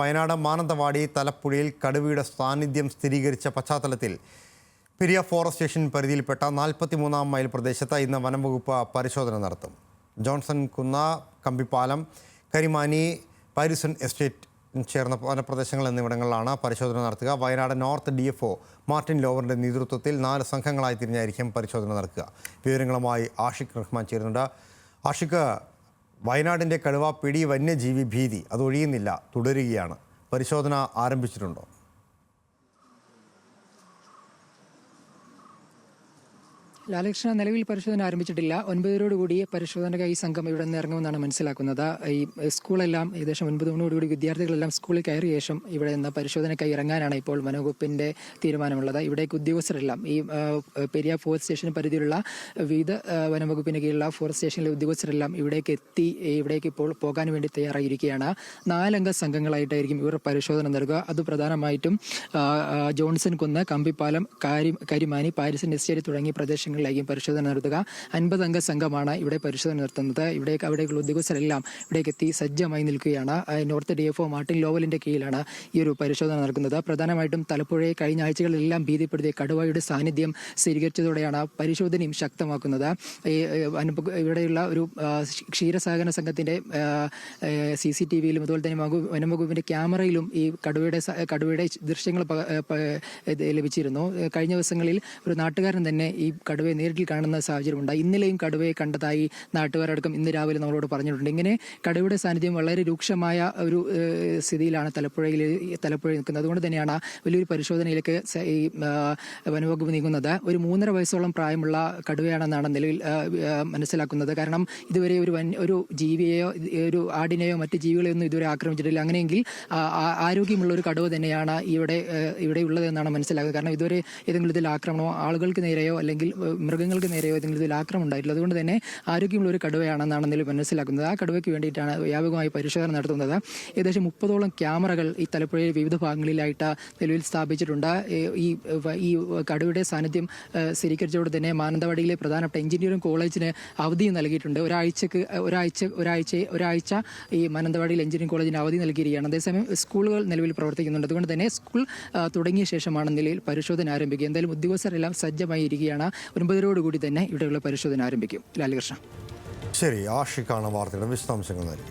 വയനാട് മാനന്തവാടി തലപ്പുഴയിൽ കടുവയുടെ സാന്നിധ്യം സ്ഥിരീകരിച്ച പശ്ചാത്തലത്തിൽ പെരിയ ഫോറസ്റ്റ് സ്റ്റേഷൻ പരിധിയിൽപ്പെട്ട 43-ാം മൈൽ പ്രദേശത്ത് ഇന്ന് വനംവകുപ്പ് പരിശോധന നടത്തും. ജോൺസൺ കുന്ന, കമ്പിപ്പാലം, കരിമാനി, പൈരിസൺ എസ്റ്റേറ്റ് ചേർന്ന വനപ്രദേശങ്ങൾ എന്നിവിടങ്ങളിലാണ് പരിശോധന നടത്തുക. വയനാട് നോർത്ത് DFO മാർട്ടിൻ ലോവറിൻ്റെ നേതൃത്വത്തിൽ 4 സംഘങ്ങളായി തിരിഞ്ഞായിരിക്കും പരിശോധന നടക്കുക. വിവരങ്ങളുമായി ആഷിഖ് റഹ്മാൻ ചേരുന്നുണ്ട്. ആഷിഖ്, വയനാടിൻ്റെ കടുവാപ്പിടി, വന്യജീവി ഭീതി അതൊഴിയുന്നില്ല, തുടരുകയാണ്. പരിശോധന ആരംഭിച്ചിട്ടുണ്ടോ? ലാലകൃഷ്ണ, നിലവിൽ പരിശോധന ആരംഭിച്ചിട്ടില്ല. 9:00 പരിശോധനയ്ക്കായി സംഘം ഇവിടെ നിന്ന് ഇറങ്ങുമെന്നാണ് മനസ്സിലാക്കുന്നത്. ഈ സ്കൂളെല്ലാം ഏകദേശം 9:00 വിദ്യാർത്ഥികളെല്ലാം സ്കൂളിൽ കയറിയ ശേഷം ഇവിടെ നിന്ന് പരിശോധനയ്ക്കായി ഇറങ്ങാനാണ് ഇപ്പോൾ വനവകുപ്പിന്റെ തീരുമാനമുള്ളത്. ഇവിടേക്ക് ഉദ്യോഗസ്ഥരെല്ലാം ഈ പെരിയ ഫോറസ്റ്റ് സ്റ്റേഷൻ പരിധിയിലുള്ള വിവിധ വനവകുപ്പിന് കീഴിലുള്ള ഫോറസ്റ്റ് സ്റ്റേഷനിലെ ഉദ്യോഗസ്ഥരെല്ലാം ഇവിടേക്ക് ഇപ്പോൾ പോകാൻ വേണ്ടി തയ്യാറായിരിക്കുകയാണ്. 4 അംഗ സംഘങ്ങളായിട്ടായിരിക്കും ഇവർ പരിശോധന നൽകുക. അത് പ്രധാനമായിട്ടും ജോൺസൺ കുന്ന്, കമ്പിപ്പാലം, കരിമാനി, പാരിസൺ എസ്റ്റേറ്റ് തുടങ്ങിയ പ്രദേശങ്ങൾ പരിശോധന നടത്തുക. 50 അംഗ സംഘമാണ് ഇവിടെ പരിശോധന നടത്തുന്നത്. അവിടേക്കുള്ള ഉദ്യോഗസ്ഥരെല്ലാം ഇവിടേക്ക് എത്തി സജ്ജമായി നിൽക്കുകയാണ്. നോർത്ത് DFO മാർട്ടിൻ ലോവലിന്റെ കീഴിലാണ് ഈ ഒരു പരിശോധന നടക്കുന്നത്. പ്രധാനമായിട്ടും തലപ്പുഴയെ കഴിഞ്ഞ ആഴ്ചകളിലെല്ലാം ഭീതിപ്പെടുത്തിയ കടുവയുടെ സാന്നിധ്യം സ്ഥിരീകരിച്ചതോടെയാണ് പരിശോധനയും ശക്തമാക്കുന്നത്. ഇവിടെയുള്ള ഒരു ക്ഷീരസഹകരണ സംഘത്തിന്റെ CCTVയിലും അതുപോലെ തന്നെ വനംവകുപ്പിന്റെ ക്യാമറയിലും ഈ കടുവയുടെ ദൃശ്യങ്ങൾ ലഭിച്ചിരുന്നു. കഴിഞ്ഞ ദിവസങ്ങളിൽ ഒരു നാട്ടുകാരൻ തന്നെ ഈ കടുവയെ നേരിൽ കാണുന്ന സാഹചര്യമുണ്ടായി. ഇന്നലെയും കടുവയെ കണ്ടതായി നാട്ടുകാരടക്കം ഇന്ന് രാവിലെ നമ്മളോട് പറഞ്ഞിട്ടുണ്ട്. ഇങ്ങനെ കടുവയുടെ സാന്നിധ്യം വളരെ രൂക്ഷമായ ഒരു സ്ഥിതിയിലാണ് തലപ്പുഴയിൽ നിൽക്കുന്നത്. അതുകൊണ്ട് തന്നെയാണ് വലിയൊരു പരിശോധനയിലേക്ക് ഈ വനവകുപ്പ് നീങ്ങുന്നത്. ഒരു 3.5 വയസ്സോളം പ്രായമുള്ള കടുവയാണെന്നാണ് നിലവിൽ മനസ്സിലാക്കുന്നത്. കാരണം ഇതുവരെ ഒരു ജീവിയെയോ ഒരു ആടിനെയോ മറ്റ് ജീവികളെയോ ഒന്നും ഇതുവരെ ആക്രമിച്ചിട്ടില്ല. അങ്ങനെയെങ്കിൽ ആരോഗ്യമുള്ള ഒരു കടുവ തന്നെയാണ് ഇവിടെ ഉള്ളതെന്നാണ് മനസ്സിലാക്കുന്നത്. കാരണം ഇതുവരെ ഏതെങ്കിലും ഇതിൽ ആക്രമണമോ ആളുകൾക്ക് നേരെയോ അല്ലെങ്കിൽ മൃഗങ്ങൾക്ക് നേരെയോ ഏതെങ്കിലും ഇതിൽ ആക്രമണം ഉണ്ടായിട്ടില്ല. അതുകൊണ്ട് തന്നെ ആരോഗ്യമുള്ള ഒരു കടുവയാണെന്നാണ് നിലവിൽ മനസ്സിലാക്കുന്നത്. ആ കടുവയ്ക്ക് വേണ്ടിയിട്ടാണ് വ്യാപകമായി പരിശോധന നടത്തുന്നത്. ഏകദേശം 30ഓളം ക്യാമറകൾ ഈ തലപ്പുഴയിലെ വിവിധ ഭാഗങ്ങളിലായിട്ട് നിലവിൽ സ്ഥാപിച്ചിട്ടുണ്ട്. ഈ കടുവയുടെ സാന്നിധ്യം സ്ഥിരീകരിച്ചതോടെ തന്നെ മാനന്തവാടിയിലെ പ്രധാനപ്പെട്ട എഞ്ചിനീയറിംഗ് കോളേജിന് അവധി നൽകിയിട്ടുണ്ട്. ഒരാഴ്ച ഈ മാനന്തവാടിയിൽ എഞ്ചിനീയറിംഗ് കോളേജിന് അവധി നൽകിയിരിക്കുകയാണ്. അതേസമയം സ്കൂളുകൾ നിലവിൽ പ്രവർത്തിക്കുന്നുണ്ട്. അതുകൊണ്ട് തന്നെ സ്കൂൾ തുടങ്ങിയ ശേഷമാണ് നിലയിൽ പരിശോധന ആരംഭിക്കുക. എന്തായാലും ഉദ്യോഗസ്ഥരെല്ലാം സജ്ജമായി ഇരിക്കുകയാണ്. 9:00 തന്നെ ഇവിടെയുള്ള പരിശോധന ആരംഭിക്കും. ലാലകൃഷ്ണ. ശരി, ആഷിഖാണ് വാർത്തയുടെ വിശദാംശങ്ങൾ നൽകി.